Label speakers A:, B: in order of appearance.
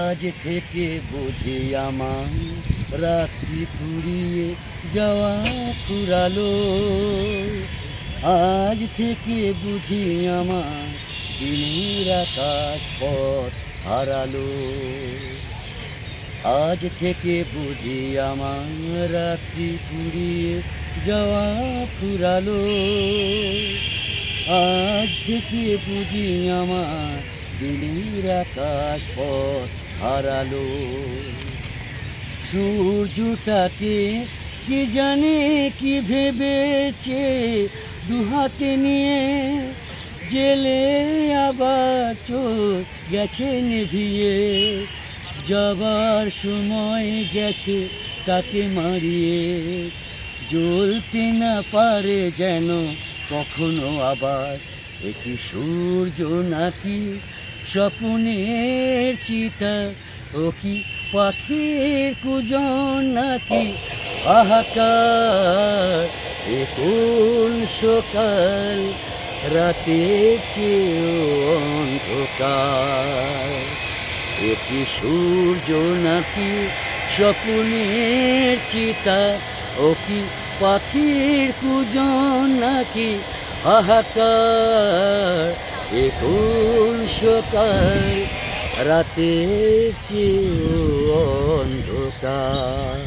A: আজ থেকে বুঝি আমার রাত্রি ফুরিয়ে যাওয়া ফুরালো, আজ থেকে বুঝি আমার দিনের আকাশ পথ হারালো, আজ থেকে বুঝি আমার রাত্রি ফুরিয়ে যাওয়া ফুরালো, আজ থেকে বুঝি আমার দিনের আকাশ পথ হারালো। সূর্যটাকে কি জানে কি ভেবেছে দুহাতে নিয়ে, জেলে আবার চোখ গেছে নেভিয়ে, যাবার সময় গেছে তাকে মারিয়ে, জ্বলতে না পারে যেন কখনো আবার। একটি সূর্য নাকি স্বপ্নের চিতা, ও কি পাখির কুজন নাকি হাহাকার। এ কোন সকাল রাতের চেয়েও অন্ধকার, একটি সূর্য নাকি স্বপ্নের চিতা, ও কি পাখির কুজন নাকি হাহাকার। এ কোন সকাল রাতের চেয়েও অন্ধকার।